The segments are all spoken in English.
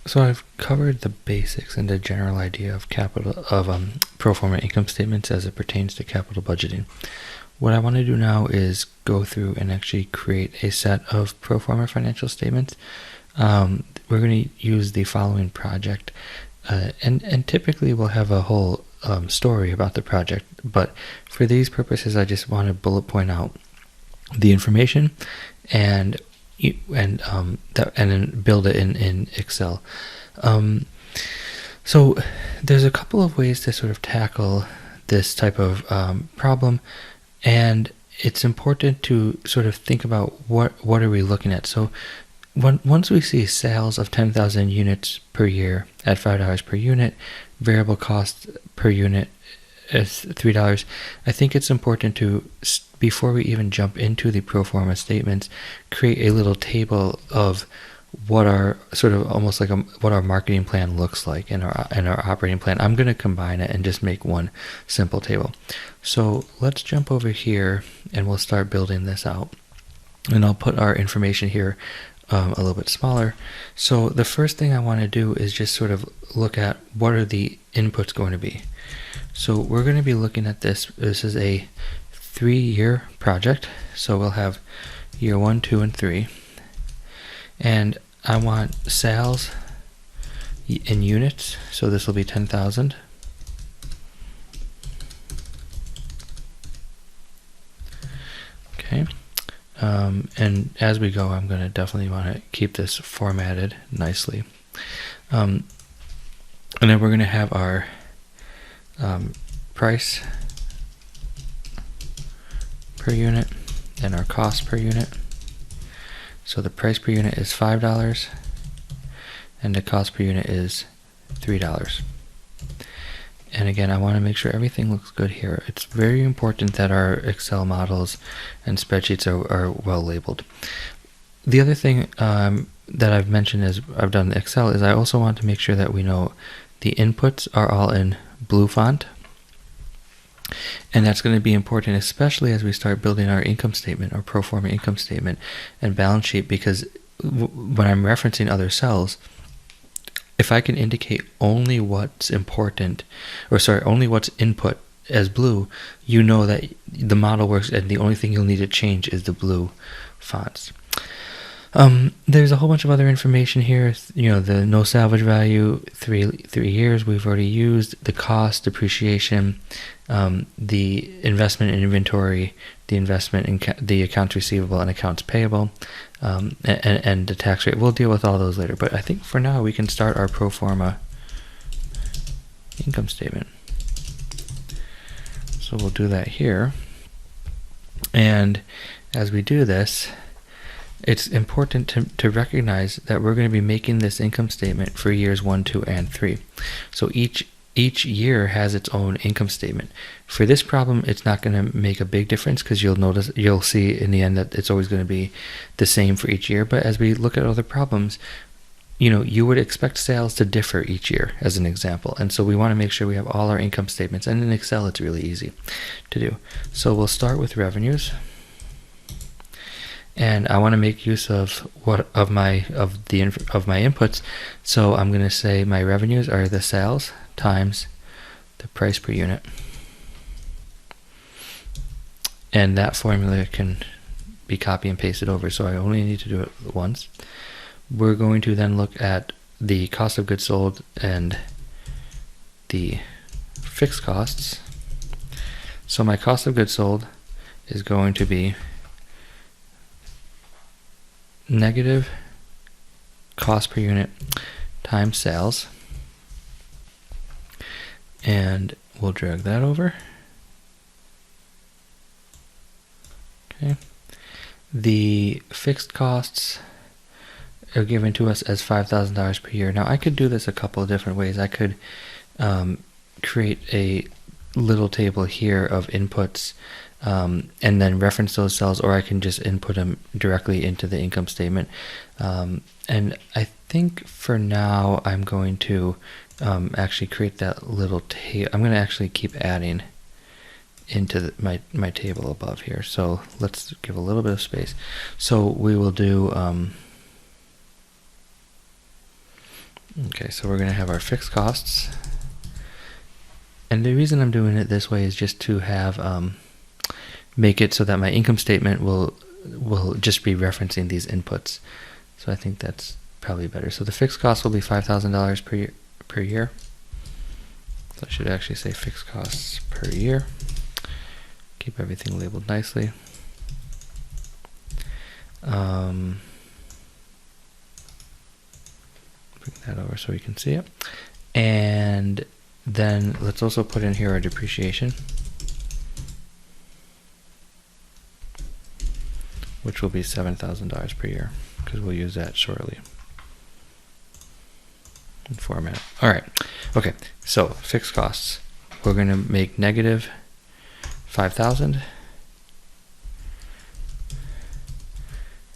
So I've covered the basics and the general idea of pro forma income statements as it pertains to capital budgeting. What I want to do now is go through and actually create a set of pro forma financial statements. We're going to use the following project, and typically we'll have a whole story about the project, but for these purposes I just want to bullet point out the information and then build it in Excel. So there's a couple of ways to sort of tackle this type of problem, and it's important to sort of think about what are we looking at. So once we see sales of 10,000 units per year at $5 per unit, variable cost per unit is $3, I think it's important to, before we even jump into the pro forma statements, create a little table of what our sort of almost like what our marketing plan looks like and our operating plan. I'm going to combine it and just make one simple table. So let's jump over here and we'll start building this out. And I'll put our information here a little bit smaller. So the first thing I want to do is just sort of look at what are the inputs going to be. So we're going to be looking at this. This is a 3-year project. So we'll have year 1, 2, and 3. And I want sales in units. So this will be 10,000. Okay. And as we go, I'm going to definitely want to keep this formatted nicely. And then we're going to have our price per unit and our cost per unit. So the price per unit is $5 and the cost per unit is $3. And again, I want to make sure everything looks good here. It's very important that our Excel models and spreadsheets are well labeled. The other thing that I've mentioned as I've done in Excel is I also want to make sure that we know the inputs are all in blue font. And that's going to be important, especially as we start building our income statement, our pro forma income statement and balance sheet, because when I'm referencing other cells, if I can indicate only what's important, only what's input as blue, you know that the model works and the only thing you'll need to change is the blue fonts. There's a whole bunch of other information here. You know, the no salvage value, 3 years we've already used, the cost, depreciation, the investment in inventory, the investment in the accounts receivable and accounts payable, and the tax rate. We'll deal with all those later, but I think for now we can start our pro forma income statement. So we'll do that here. And as we do this, it's important to recognize that we're going to be making this income statement for years 1, 2, and 3. So each year has its own income statement. For this problem, it's not going to make a big difference because you'll see in the end that it's always going to be the same for each year. But as we look at other problems, you know, you would expect sales to differ each year as an example. And so we want to make sure we have all our income statements. And in Excel, it's really easy to do. So we'll start with revenues. And I want to make use of my inputs. So I'm going to say my revenues are the sales times the price per unit. And that formula can be copy and pasted over, so I only need to do it once. We're going to then look at the cost of goods sold and the fixed costs. So my cost of goods sold is going to be negative cost per unit times sales, and we'll drag that over. Okay. The fixed costs are given to us as $5,000 per year. Now I could do this a couple of different ways. I could create a little table here of inputs and then reference those cells, or I can just input them directly into the income statement. And I think for now I'm going to actually create that little table. I'm going to actually keep adding into my table above here. So let's give a little bit of space. So we will do Okay, so we're going to have our fixed costs. And the reason I'm doing it this way is just to have make it so that my income statement will just be referencing these inputs. So I think that's probably better. So the fixed cost will be $5,000 per year. So I should actually say fixed costs per year. Keep everything labeled nicely. Bring that over so we can see it. And then let's also put in here our depreciation, which will be $7,000 per year, because we'll use that shortly in format. All right. Okay. So fixed costs, we're going to make negative 5,000,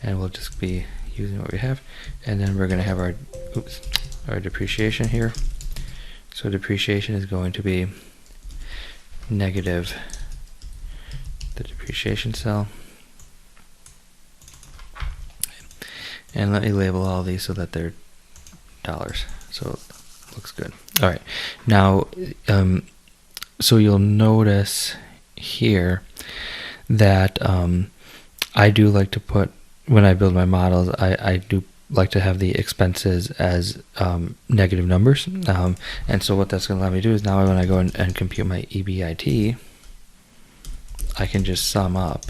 and we'll just be using what we have. And then we're going to have our depreciation here. So depreciation is going to be negative the depreciation cell. And let me label all these so that they're dollars. So it looks good. All right. Now, so you'll notice here that I do like to put, when I build my models, I do like to have the expenses as negative numbers. And so what that's going to allow me to do is now when I go and compute my EBIT, I can just sum up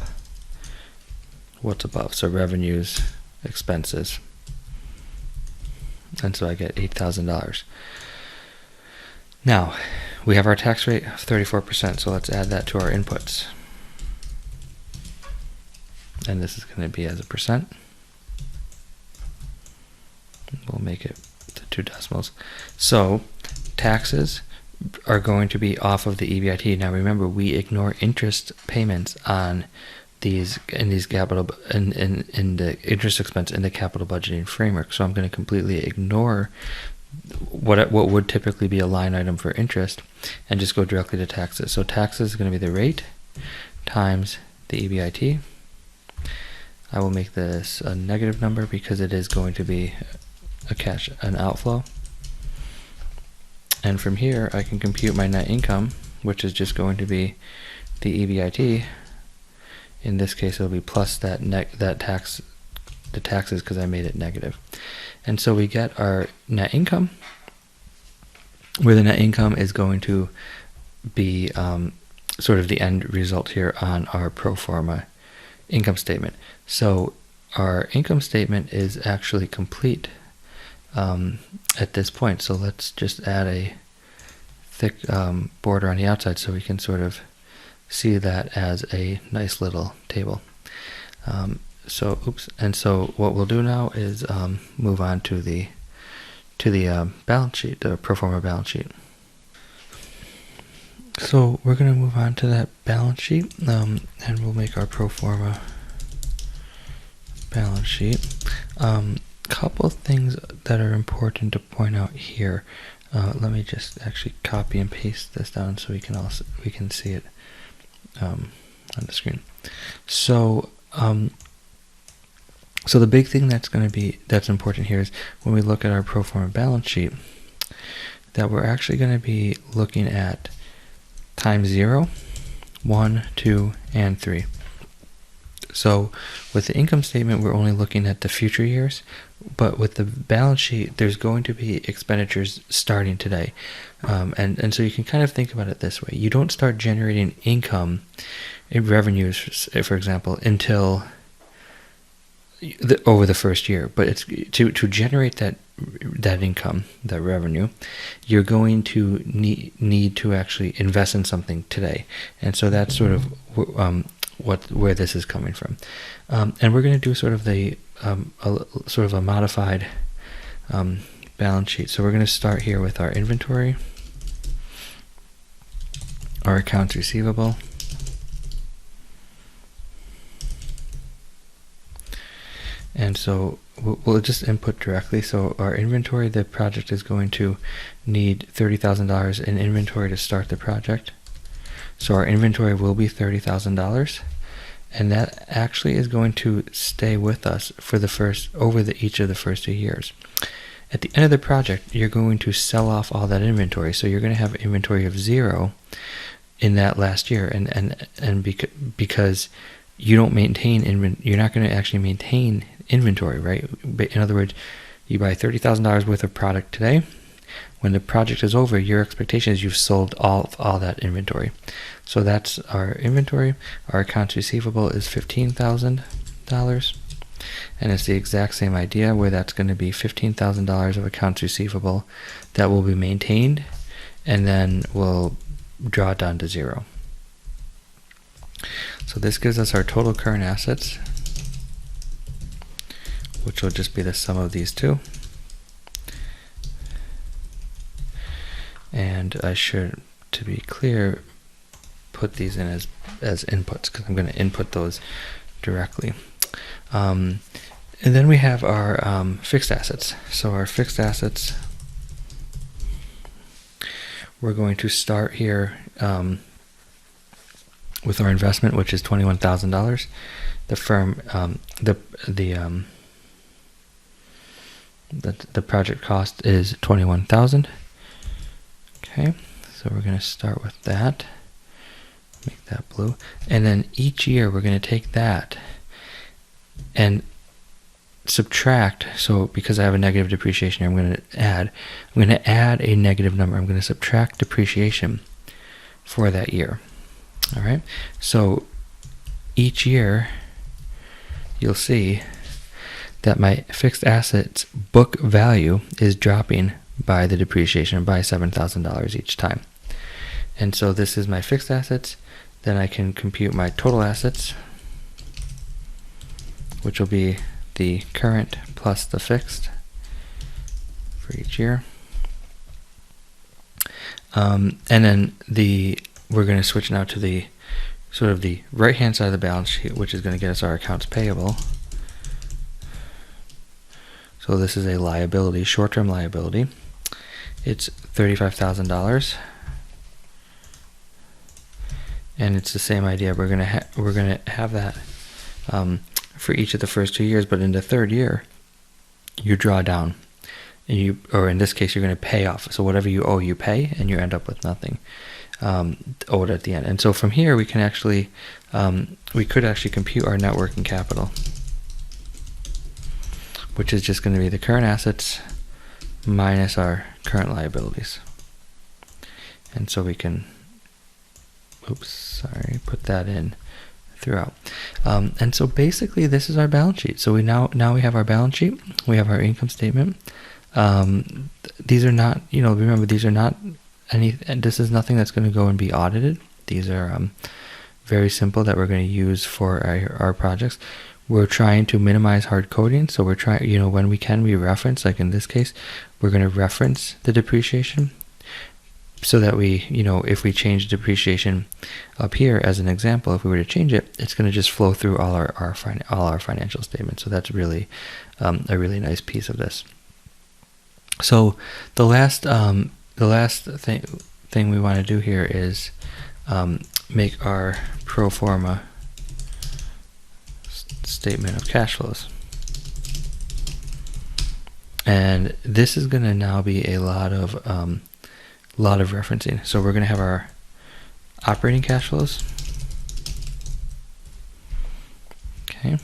what's above. So revenues, expenses. And so I get $8,000. Now, we have our tax rate of 34%, so let's add that to our inputs. And this is going to be as a percent. We'll make it to 2 decimals. So taxes are going to be off of the EBIT. Now remember, we ignore interest payments on these in the interest expense in the capital budgeting framework. So I'm going to completely ignore what would typically be a line item for interest and just go directly to taxes. So taxes is going to be the rate times the EBIT. I will make this a negative number because it is going to be an outflow. And from here I can compute my net income, which is just going to be the EBIT. In this case it'll be plus the taxes, because I made it negative. And so we get our net income, where the net income is going to be sort of the end result here on our pro forma income statement. So our income statement is actually complete at this point. So let's just add a thick border on the outside so we can sort of see that as a nice little table. And so what we'll do now is move on to the balance sheet, the pro forma balance sheet. So we're going to move on to that balance sheet, and we'll make our pro forma balance sheet. Couple things that are important to point out here. Let me just actually copy and paste this down so we can see it on the screen. So so the big thing that's important here is when we look at our pro forma balance sheet, that we're actually going to be looking at times 0, 1, 2, and 3. So with the income statement, we're only looking at the future years, but with the balance sheet, there's going to be expenditures starting today. And so you can kind of think about it this way. You don't start generating income in revenues, for example, until over the first year. But it's to generate that income, that revenue, you're going to need to actually invest in something today. And so that's sort of where this is coming from. And we're going to do sort of a modified balance sheet. So we're going to start here with our inventory, our accounts receivable, and so we'll just input directly. So our inventory, the project is going to need $30,000 in inventory to start the project. So our inventory will be $30,000, and that actually is going to stay with us for each of the first 2 years. at the end of the project, you're going to sell off all that inventory. So you're going to have inventory of 0 in that last year, and because you don't maintain you're not going to actually maintain inventory, right? In other words, you buy $30,000 worth of product today. When the project is over, your expectation is you've sold all that inventory. So that's our inventory. Our accounts receivable is $15,000. And it's the exact same idea, where that's going to be $15,000 of accounts receivable that will be maintained, and then we'll draw it down to 0. So this gives us our total current assets, which will just be the sum of these two. And I should, to be clear, put these in as inputs, because I'm going to input those directly. And then we have our fixed assets. So our fixed assets, we're going to start here with our investment, which is $21,000. The firm, the project cost is $21,000. Okay, so we're going to start with that. Make that blue, and then each year we're going to take that and subtract. So because I have a negative depreciation here, I'm going to add a negative number. I'm going to subtract depreciation for that year. All right. So each year you'll see that my fixed assets book value is dropping by the depreciation by $7,000 each time. And so this is my fixed assets. Then I can compute my total assets, which will be the current plus the fixed for each year. And then we're going to switch now to the sort of the right hand side of the balance sheet, which is going to get us our accounts payable. So this is a liability, short-term liability. It's $35,000. And it's the same idea. We're gonna have that for each of the first 2 years, but in the third year, you draw down, and or in this case, you're going to pay off. So whatever you owe, you pay, and you end up with nothing owed at the end. And so from here, we can actually we could actually compute our net working capital, which is just going to be the current assets minus our current liabilities. And so we can, put that in throughout. And so basically this is our balance sheet. So we now we have our balance sheet, we have our income statement. These are not, remember, these are not this is nothing that's going to go and be audited. These are very simple that we're going to use for our projects. We're trying to minimize hard coding, so we're trying, when we can, we reference, like in this case, we're going to reference the depreciation, so that we, if we change depreciation up here as an example, if we were to change it, it's going to just flow through all our financial statements. So that's really a really nice piece of this. So the last thing we want to do here is make our pro forma statement of cash flows. And this is going to now be a lot of referencing. So we're going to have our operating cash flows. Okay.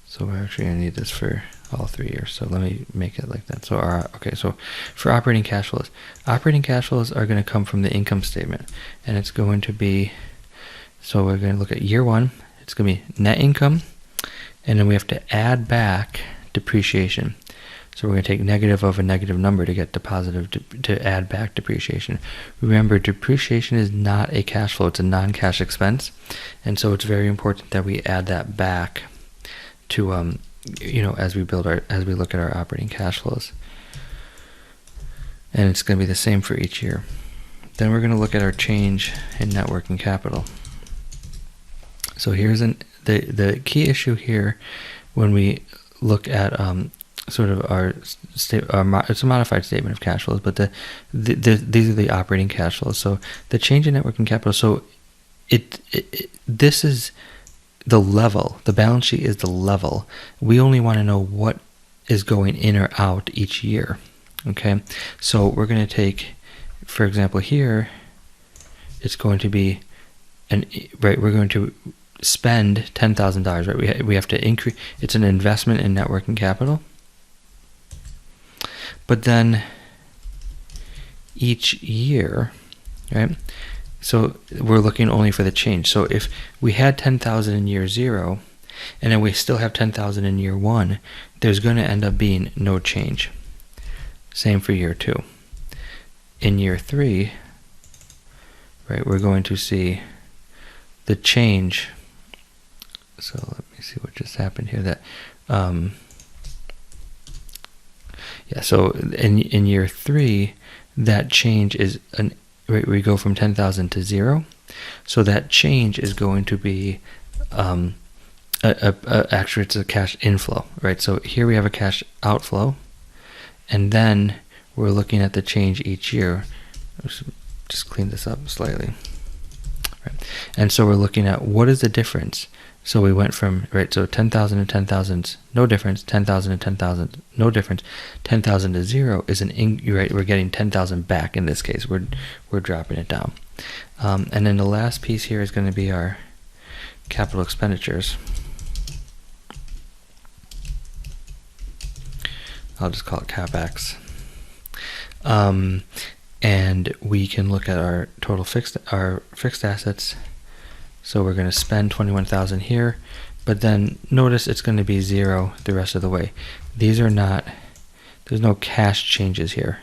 So we're actually going to need this for all 3 years. So let me make it like that. So so for operating cash flows are going to come from the income statement, and it's going to be, so we're going to look at year 1. It's going to be net income, and then we have to add back depreciation. So we're going to take negative of a negative number to get to positive to add back depreciation. Remember, depreciation is not a cash flow; it's a non-cash expense, and so it's very important that we add that back to as we look at our operating cash flows. And it's going to be the same for each year. Then we're going to look at our change in net working capital. So here's the key issue here when we look at sort of it's a modified statement of cash flows, but these are the operating cash flows. So the change in net working capital. So this is the level. The balance sheet is the level. We only want to know what is going in or out each year. Okay, so we're going to take, for example, here, it's going to be right. We're going to spend $10,000. Right, we have to increase. It's an investment in net working capital. But then each year, right? So we're looking only for the change. So if we had 10,000 in year 0, and then we still have 10,000 in year 1, there's going to end up being no change. Same for year 2. In year 3, right, we're going to see the change. So let me see what just happened here. That yeah. So in year 3, that change is right, we go from 10,000 to 0. So that change is going to be actually it's a cash inflow, right? So here we have a cash outflow, and then we're looking at the change each year. Just clean this up slightly. Right. And so we're looking at what is the difference. So we went from, right, so 10,000 to 10,000, no difference. 10,000 to 10,000, no difference. 10,000 to 0 is right, we're getting 10,000 back in this case. We're dropping it down. And then the last piece here is going to be our capital expenditures. I'll just call it CapEx. And we can look at our total fixed assets. So we're going to spend 21,000 here, but then notice it's going to be 0 the rest of the way. These are not. There's no cash changes here.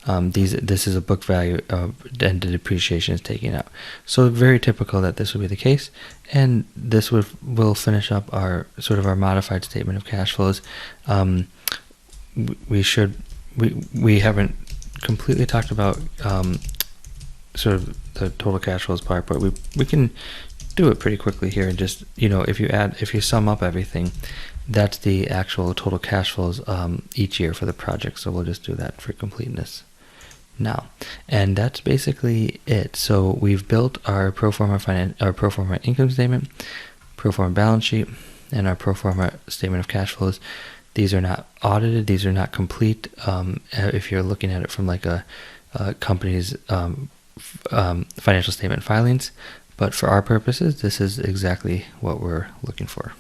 This is a book value, and the depreciation is taken out. So very typical that this would be the case, and this will finish up our sort of our modified statement of cash flows. We haven't completely talked about sort of the total cash flows part, but we can do it pretty quickly here, and just, if you sum up everything, that's the actual total cash flows each year for the project. So we'll just do that for completeness now, and that's basically it. So we've built our pro forma income statement, pro forma balance sheet, and our pro forma statement of cash flows. These are not audited. These are not complete. If you're looking at it from like a company's financial statement filings. But for our purposes, this is exactly what we're looking for.